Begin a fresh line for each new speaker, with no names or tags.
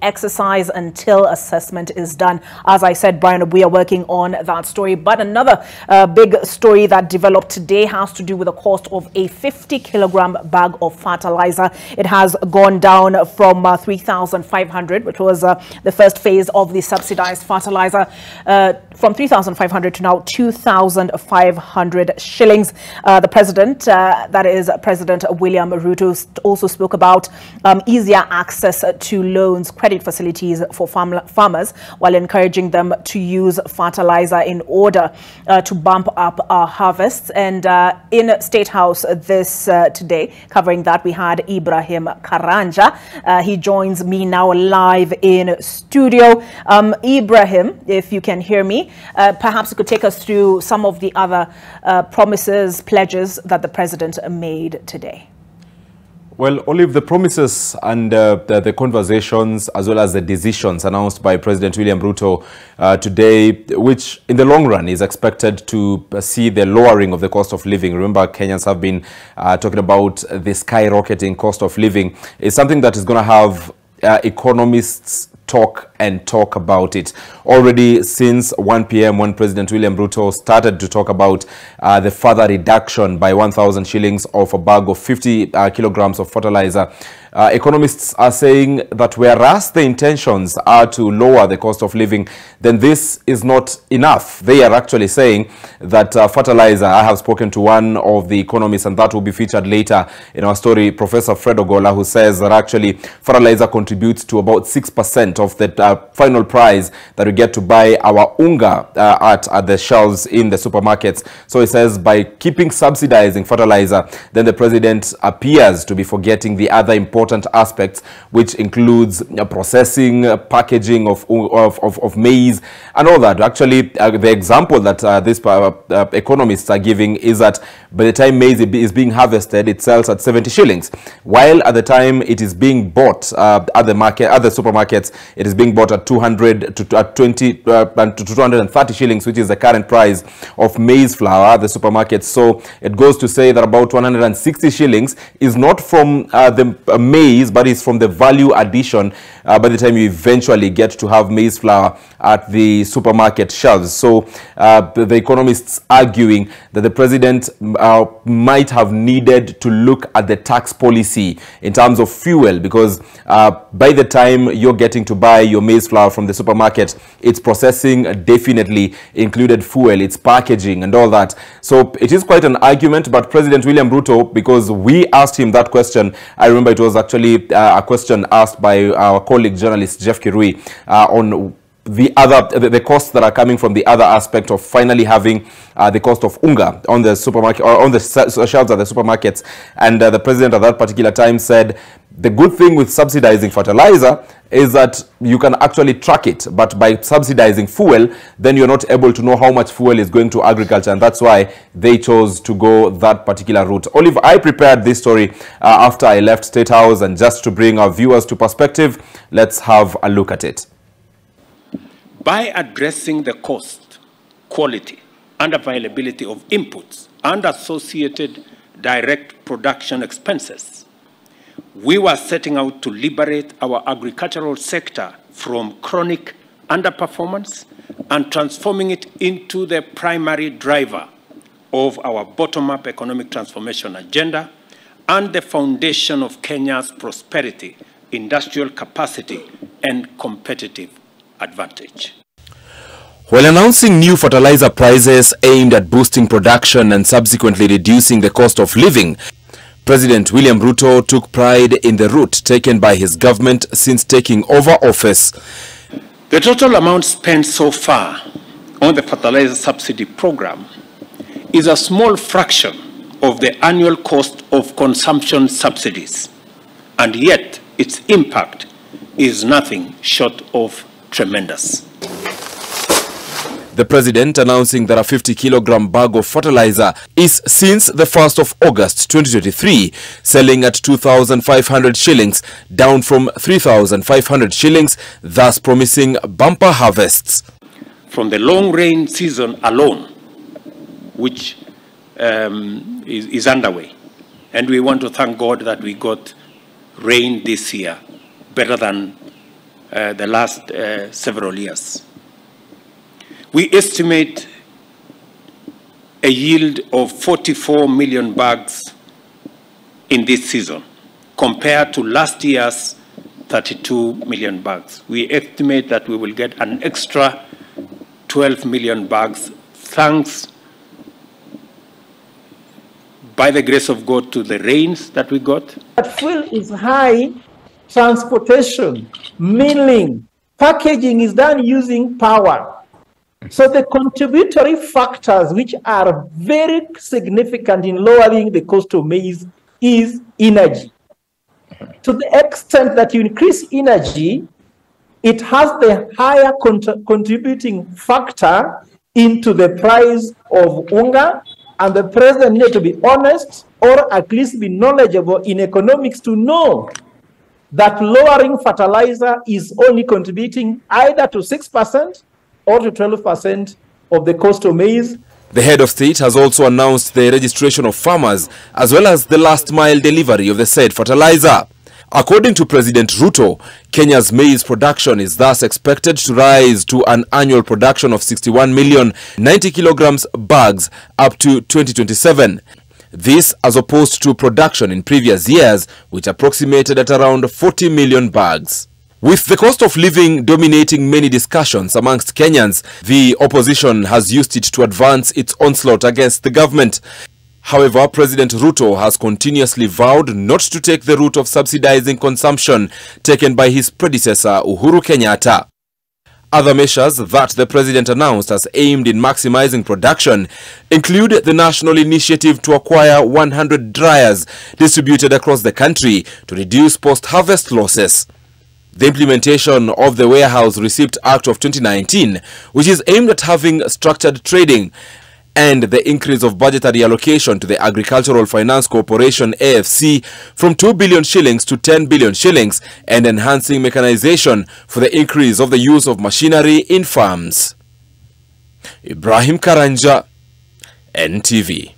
exercise until assessment is done. As I said, Brian, we are working on that story. But another big story that developed today has to do with the cost of a 50-kilogram bag of fertilizer. It has gone down from 3,500, which was the first phase of the subsidized fertilizer, from 3,500 to now 2,500 shillings. The president, that is President William Ruto, also spoke about easier access to loans, credit facilities for farmers, while encouraging them to use fertilizer in order to bump up our harvests. And in State House this today, covering that, we had Ibrahim Karanja. He joins me now live in studio. Ibrahim, if you can hear me, perhaps you could take us through some of the other promises, pledges that the president made today.
Well, Olive, the promises and the conversations as well as the decisions announced by President William Ruto today, which in the long run is expected to see the lowering of the cost of living. Remember, Kenyans have been talking about the skyrocketing cost of living. Is something that is going to have economists talk about it. Already since 1 p.m. when President William Ruto started to talk about the further reduction by 1,000 shillings of a bag of 50 kilograms of fertilizer, economists are saying that whereas the intentions are to lower the cost of living, then this is not enough. They are actually saying that fertilizer, I have spoken to one of the economists, and that will be featured later in our story, Professor Fred Ogola, who says that actually fertilizer contributes to about 6% of the final price that we get to buy our unga at the shelves in the supermarkets. So he says by keeping subsidizing fertilizer, then the president appears to be forgetting the other important aspects, which includes processing, packaging of maize and all that. Actually, the example that these economists are giving is that by the time maize is being harvested, it sells at 70 shillings, while at the time it is being bought at the market, at the supermarkets, it is being bought at 200 to 230 shillings, which is the current price of maize flour at the supermarkets. So it goes to say that about 160 shillings is not from the maize, but it's from the value addition by the time you eventually get to have maize flour at the supermarket shelves. So the economists arguing that the president might have needed to look at the tax policy in terms of fuel, because by the time you're getting to buy your maize flour from the supermarket, its processing definitely included fuel, its packaging and all that. So it is quite an argument. But President William Ruto, because we asked him that question, I remember it was actually a question asked by our colleague journalist Jeff Kirui on the costs that are coming from the other aspect of finally having the cost of unga on the supermarket or on the shelves at the supermarkets. And the president at that particular time said the good thing with subsidizing fertilizer is that you can actually track it, but by subsidizing fuel, then you're not able to know how much fuel is going to agriculture, and that's why they chose to go that particular route. Olive, I prepared this story after I left State House, and just to bring our viewers to perspective, let's have a look at it.
By addressing the cost, quality, and availability of inputs and associated direct production expenses, we were setting out to liberate our agricultural sector from chronic underperformance and transforming it into the primary driver of our bottom-up economic transformation agenda and the foundation of Kenya's prosperity, industrial capacity, and competitive advantage.
While announcing new fertilizer prices aimed at boosting production and subsequently reducing the cost of living, President William Ruto took pride in the route taken by his government since taking over office.
The total amount spent so far on the fertilizer subsidy program is a small fraction of the annual cost of consumption subsidies, and yet its impact is nothing short of tremendous.
The president announcing that a 50-kilogram bag of fertilizer is since the 1st of August 2023 selling at 2,500 shillings, down from 3,500 shillings, thus promising bumper harvests.
From the long rain season alone, which is underway, and we want to thank God that we got rain this year better than the last several years. We estimate a yield of 44 million bags in this season, compared to last year's 32 million bags. We estimate that we will get an extra 12 million bags, thanks, by the grace of God, to the rains that we got.
But fuel is high, transportation, milling, packaging is done using power. So the contributory factors which are very significant in lowering the cost of maize is energy. To the extent that you increase energy, it has the higher contributing factor into the price of unga, and the president needs to be honest, or at least be knowledgeable in economics to know that lowering fertilizer is only contributing either to 6% or to 12% of the cost of maize.
The head of state has also announced the registration of farmers as well as the last mile delivery of the said fertilizer. According to President Ruto, Kenya's maize production is thus expected to rise to an annual production of 61 million 90 kilograms bags up to 2027. This as opposed to production in previous years, which approximated at around 40 million bags. With the cost of living dominating many discussions amongst Kenyans, the opposition has used it to advance its onslaught against the government. However, President Ruto has continuously vowed not to take the route of subsidizing consumption taken by his predecessor Uhuru Kenyatta. Other measures that the president announced as aimed in maximizing production include the national initiative to acquire 100 dryers distributed across the country to reduce post-harvest losses. The implementation of the Warehouse Receipt Act of 2019, which is aimed at having structured trading, and the increase of budgetary allocation to the Agricultural Finance Corporation AFC from 2 billion shillings to 10 billion shillings, and enhancing mechanization for the increase of the use of machinery in farms. Ibrahim Karanja, NTV.